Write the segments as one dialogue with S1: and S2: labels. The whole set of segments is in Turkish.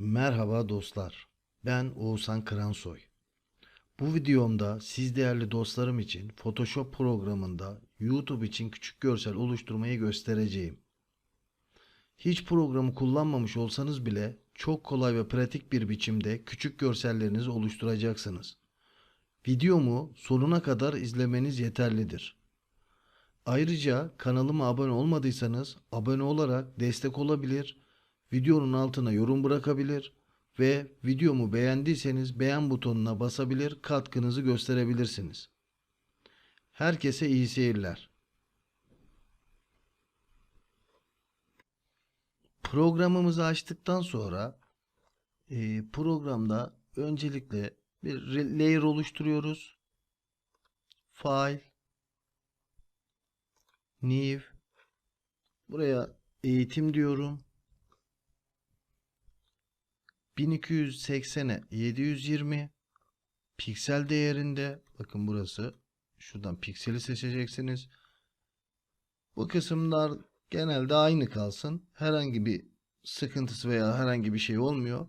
S1: Merhaba dostlar. Ben Oğuzhan Kıransoy. Bu videomda siz değerli dostlarım için Photoshop programında YouTube için küçük görsel oluşturmayı göstereceğim. Hiç programı kullanmamış olsanız bile çok kolay ve pratik bir biçimde küçük görsellerinizi oluşturacaksınız. Videomu sonuna kadar izlemeniz yeterlidir. Ayrıca kanalıma abone olmadıysanız abone olarak destek olabilir, videonun altına yorum bırakabilir ve videomu beğendiyseniz beğen butonuna basabilir, katkınızı gösterebilirsiniz. Herkese iyi seyirler. Programımızı açtıktan sonra programda öncelikle bir layer oluşturuyoruz. File, New, buraya eğitim diyorum. 1280'e 720 piksel değerinde, bakın burası, şuradan pikseli seçeceksiniz. Bu kısımlar genelde aynı kalsın. Herhangi bir sıkıntısı veya herhangi bir şey olmuyor.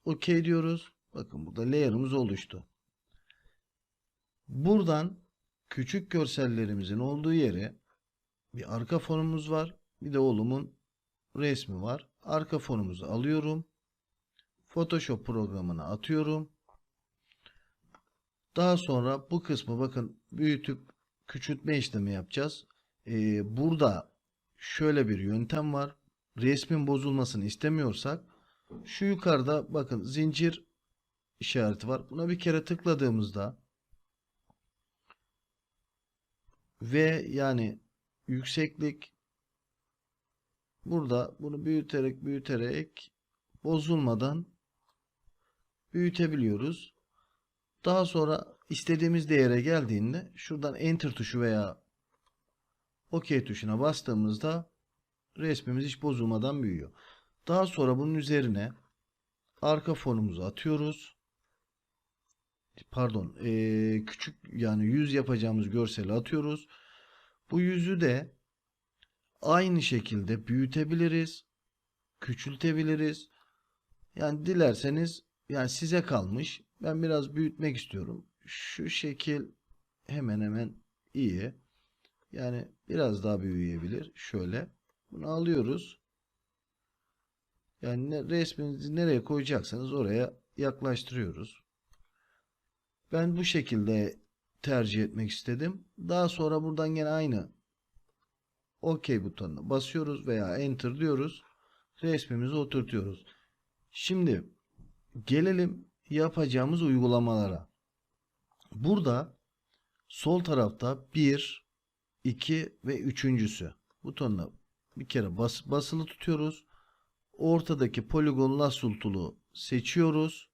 S1: OK diyoruz. Bakın burada layer'ımız oluştu. Buradan küçük görsellerimizin olduğu yere bir arka fonumuz var. Bir de oğlumun resmi var. Arka fonumuzu alıyorum. Photoshop programına atıyorum. Daha sonra bu kısmı bakın büyütüp küçültme işlemi yapacağız. Burada şöyle bir yöntem var. Resmin bozulmasını istemiyorsak şu yukarıda bakın zincir işareti var. Buna bir kere tıkladığımızda ve yani yükseklik, burada bunu büyüterek bozulmadan büyütebiliyoruz. Daha sonra istediğimiz değere geldiğinde şuradan Enter tuşu veya OK tuşuna bastığımızda resmimiz hiç bozulmadan büyüyor. Daha sonra bunun üzerine arka fonumuzu atıyoruz. Pardon, küçük yani yüz yapacağımız görseli atıyoruz. Bu yüzü de aynı şekilde büyütebiliriz, küçültebiliriz. Yani dilerseniz, yani size kalmış. Ben biraz büyütmek istiyorum. Şu şekil hemen hemen iyi. Yani biraz daha büyüyebilir. Şöyle. Bunu alıyoruz. Yani resminizi nereye koyacaksanız oraya yaklaştırıyoruz. Ben bu şekilde tercih etmek istedim. Daha sonra buradan yine aynı OK butonuna basıyoruz veya Enter diyoruz. Resmimizi oturtuyoruz. Şimdi gelelim yapacağımız uygulamalara. Burada sol tarafta 1, 2 ve üçüncüsü butonuna bir kere basılı tutuyoruz. Ortadaki poligon lasso tool'u seçiyoruz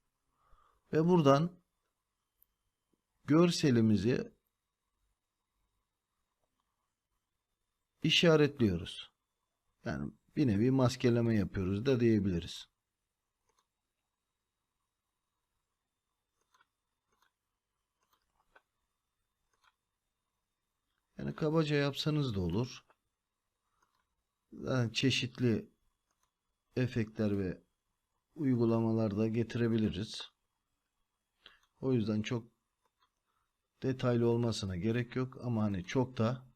S1: ve buradan görselimizi işaretliyoruz. Yani bir nevi maskeleme yapıyoruz da diyebiliriz. Yani kabaca yapsanız da olur. Yani çeşitli efektler ve uygulamalar da getirebiliriz. O yüzden çok detaylı olmasına gerek yok ama hani çok da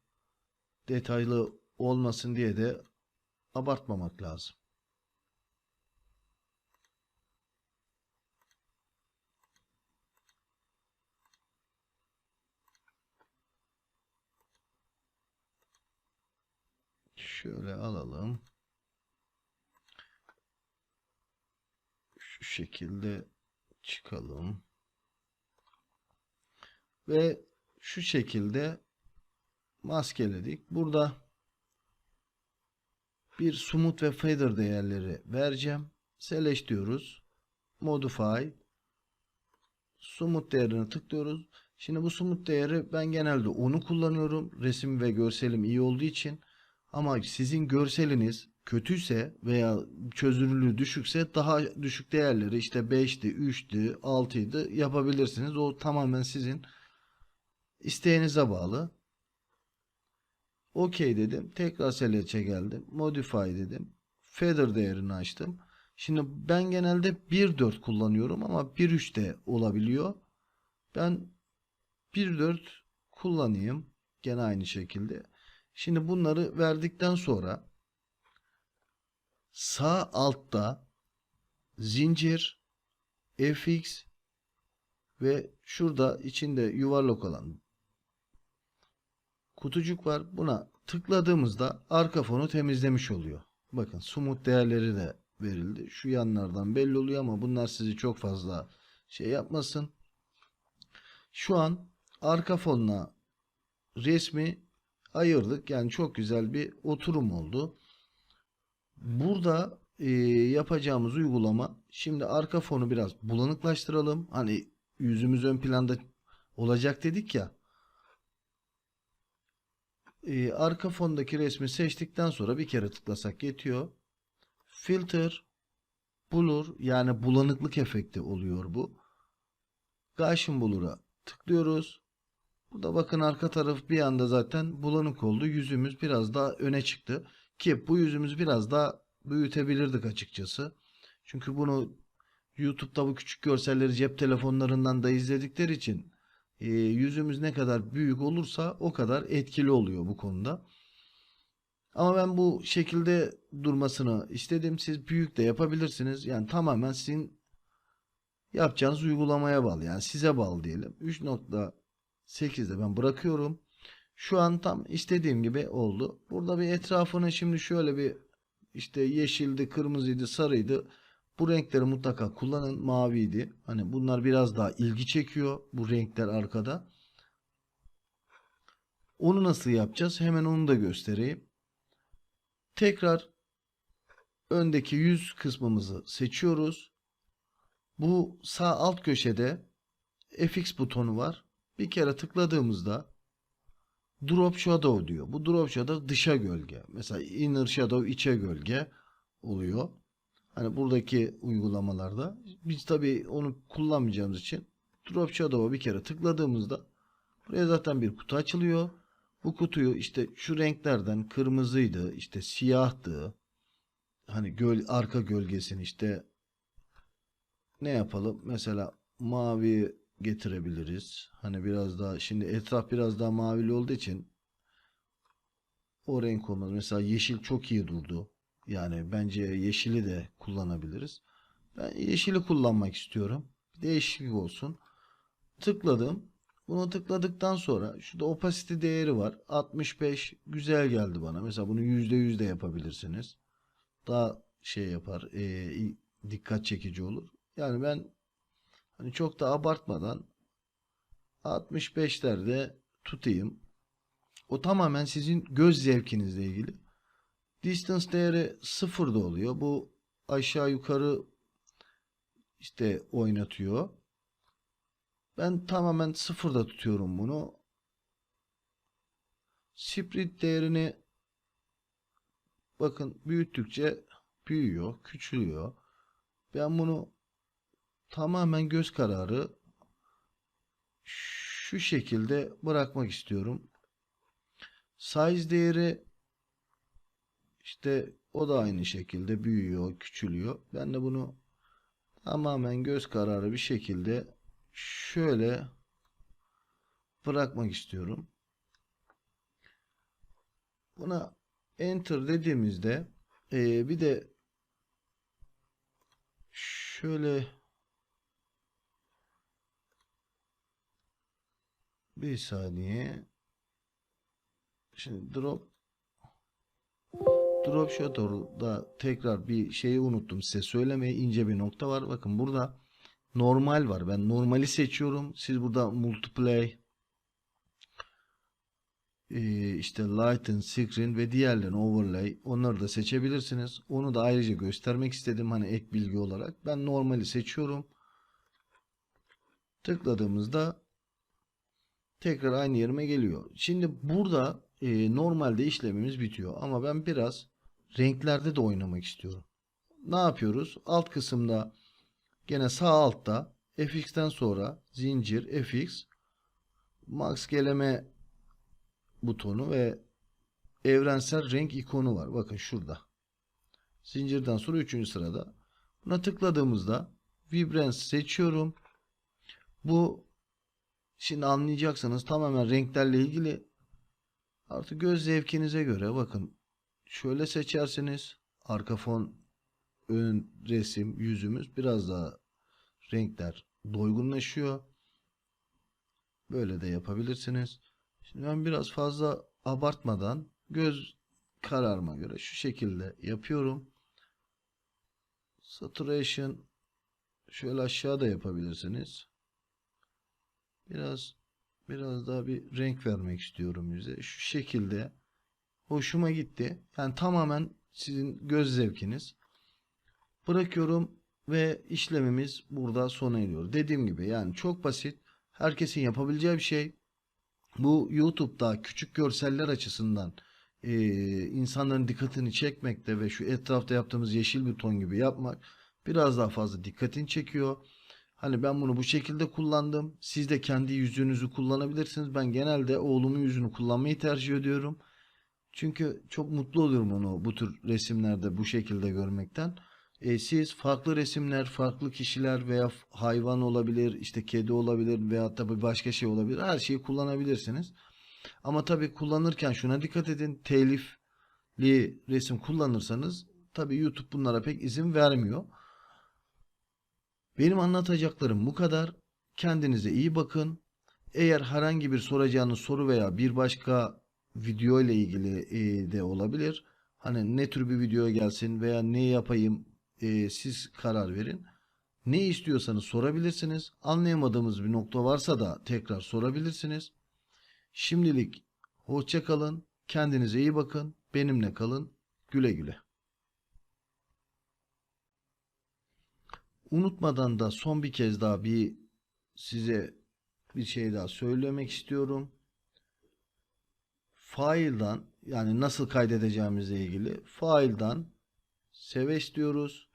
S1: detaylı olmasın diye de abartmamak lazım. Şöyle alalım. Şu şekilde çıkalım. Ve şu şekilde maskeledik. Burada bir smooth ve feather değerleri vereceğim. Select diyoruz. Modify. Smooth değerini tıklıyoruz. Şimdi bu smooth değeri ben genelde 10'u kullanıyorum. Resim ve görselim iyi olduğu için. Ama sizin görseliniz kötüyse veya çözünürlüğü düşükse daha düşük değerleri işte 5'ti, 3'tü, 6'ydı yapabilirsiniz. O tamamen sizin isteğinize bağlı. OK dedim. Tekrar select'e geldim. Modify dedim. Feather değerini açtım. Şimdi ben genelde 1.4 kullanıyorum ama 1.3 de olabiliyor. Ben 1.4 kullanayım. Gene aynı şekilde. Şimdi bunları verdikten sonra sağ altta zincir, fx ve şurada içinde yuvarlak olan kutucuk var. Buna tıkladığımızda arka fonu temizlemiş oluyor. Bakın smooth değerleri de verildi. Şu yanlardan belli oluyor ama bunlar sizi çok fazla şey yapmasın. Şu an arka fonla resmi ayırdık. Yani çok güzel bir oturum oldu. Burada yapacağımız uygulama, şimdi arka fonu biraz bulanıklaştıralım. Hani yüzümüz ön planda olacak dedik ya. Arka fondaki resmi seçtikten sonra bir kere tıklasak yetiyor. Filter, blur, yani bulanıklık efekti oluyor bu. Gaussian Blur'a tıklıyoruz. Burada bakın arka taraf bir anda zaten bulanık oldu. Yüzümüz biraz daha öne çıktı. Ki bu yüzümüzü biraz daha büyütebilirdik açıkçası. Çünkü bunu YouTube'da bu küçük görselleri cep telefonlarından da izledikleri için yüzümüz ne kadar büyük olursa o kadar etkili oluyor bu konuda. Ama ben bu şekilde durmasını istedim. Siz büyük de yapabilirsiniz. Yani tamamen sizin yapacağınız uygulamaya bağlı. Yani size bağlı diyelim. 3.8'de ben bırakıyorum. Şu an tam istediğim gibi oldu. Burada bir etrafını şimdi şöyle bir işte yeşildi, kırmızıydı, sarıydı. Bu renkleri mutlaka kullanın. Maviydi. Hani bunlar biraz daha ilgi çekiyor. Bu renkler arkada. Onu nasıl yapacağız? Hemen onu da göstereyim. Tekrar öndeki yüz kısmımızı seçiyoruz. Bu sağ alt köşede FX butonu var. Bir kere tıkladığımızda Drop Shadow diyor. Bu Drop Shadow dışa gölge. Mesela Inner Shadow içe gölge oluyor. Hani buradaki uygulamalarda biz tabii onu kullanmayacağımız için Drop Shadow'a bir kere tıkladığımızda buraya zaten bir kutu açılıyor. Bu kutuyu işte şu renklerden kırmızıydı, işte siyahtı. Hani arka gölgesini işte ne yapalım? Mesela mavi getirebiliriz. Hani biraz daha şimdi etraf biraz daha mavili olduğu için o renk olmaz. Mesela yeşil çok iyi durdu. Yani bence yeşili de kullanabiliriz. Ben yeşili kullanmak istiyorum. Değişiklik olsun. Tıkladım. Bunu tıkladıktan sonra şurada opacity değeri var. 65 güzel geldi bana. Mesela bunu %100 de yapabilirsiniz. Daha şey yapar. Dikkat çekici olur. Yani ben hani çok da abartmadan 65'lerde tutayım. O tamamen sizin göz zevkinizle ilgili. Distance değeri 0 da oluyor. Bu aşağı yukarı işte oynatıyor. Ben tamamen 0'da tutuyorum bunu. Split değerini bakın büyüttükçe büyüyor, küçülüyor. Ben bunu tamamen göz kararı şu şekilde bırakmak istiyorum. Size değeri işte o da aynı şekilde büyüyor, küçülüyor. Ben de bunu tamamen göz kararı bir şekilde şöyle bırakmak istiyorum. Buna enter dediğimizde bir de şöyle bir saniye. Şimdi drop shadow'da tekrar bir şeyi unuttum size söylemeyi, ince bir nokta var. Bakın burada normal var. Ben normali seçiyorum. Siz burada multiply işte lighten, screen ve diğerlerini overlay onları da seçebilirsiniz. Onu da ayrıca göstermek istedim hani ek bilgi olarak. Ben normali seçiyorum. Tıkladığımızda tekrar aynı yerime geliyor. Şimdi burada normalde işlemimiz bitiyor ama ben biraz renklerde de oynamak istiyorum. Ne yapıyoruz? Alt kısımda gene sağ altta FX'ten sonra zincir FX max geleme butonu ve evrensel renk ikonu var. Bakın şurada. Zincirden sonra 3. sırada. Buna tıkladığımızda Vibrance seçiyorum. Bu şimdi anlayacaksınız tamamen renklerle ilgili. Artık göz zevkinize göre bakın. Şöyle seçerseniz arka fon, ön resim, yüzümüz biraz daha renkler doygunlaşıyor. Böyle de yapabilirsiniz. Şimdi ben biraz fazla abartmadan göz kararıma göre şu şekilde yapıyorum. Saturation şöyle aşağıda yapabilirsiniz. Biraz daha bir renk vermek istiyorum yüze. Şu şekilde hoşuma gitti. Yani tamamen sizin göz zevkiniz. Bırakıyorum ve işlemimiz burada sona eriyor. Dediğim gibi yani çok basit. Herkesin yapabileceği bir şey. Bu YouTube'da küçük görseller açısından insanların dikkatini çekmekte ve şu etrafta yaptığımız yeşil bir ton gibi yapmak biraz daha fazla dikkatini çekiyor. Hani ben bunu bu şekilde kullandım. Siz de kendi yüzünüzü kullanabilirsiniz. Ben genelde oğlumun yüzünü kullanmayı tercih ediyorum. Çünkü çok mutlu oluyorum onu bu tür resimlerde bu şekilde görmekten. Siz farklı resimler, farklı kişiler veya hayvan olabilir, işte kedi olabilir veya da bir başka şey olabilir. Her şeyi kullanabilirsiniz. Ama tabii kullanırken şuna dikkat edin. Telifli resim kullanırsanız tabii YouTube bunlara pek izin vermiyor. Benim anlatacaklarım bu kadar. Kendinize iyi bakın. Eğer herhangi bir soracağınız soru veya bir başka video ile ilgili de olabilir. Hani ne tür bir video gelsin veya ne yapayım siz karar verin. Ne istiyorsanız sorabilirsiniz. Anlayamadığımız bir nokta varsa da tekrar sorabilirsiniz. Şimdilik hoşça kalın. Kendinize iyi bakın. Benimle kalın. Güle güle. Unutmadan da son bir kez daha size bir şey daha söylemek istiyorum. File'dan yani nasıl kaydedeceğimizle ilgili file'dan save istiyoruz.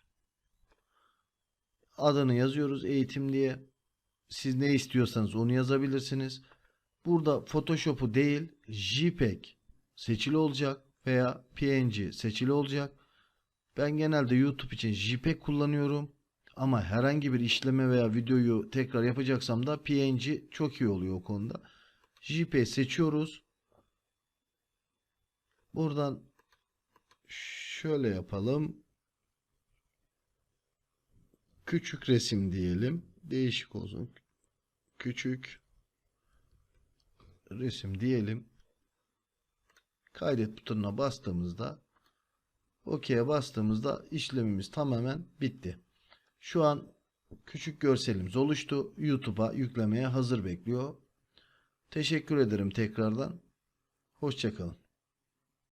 S1: Adını yazıyoruz eğitim diye. Siz ne istiyorsanız onu yazabilirsiniz. Burada Photoshop'u değil JPEG seçili olacak veya PNG seçili olacak. Ben genelde YouTube için JPEG kullanıyorum. Ama herhangi bir işleme veya videoyu tekrar yapacaksam da PNG çok iyi oluyor o konuda. JPEG seçiyoruz. Buradan şöyle yapalım. Küçük resim diyelim. Değişik olsun. Küçük resim diyelim. Kaydet butonuna bastığımızda OK'ye bastığımızda işlemimiz tamamen bitti. Şu an küçük görselimiz oluştu. YouTube'a yüklemeye hazır bekliyor. Teşekkür ederim tekrardan. Hoşça kalın.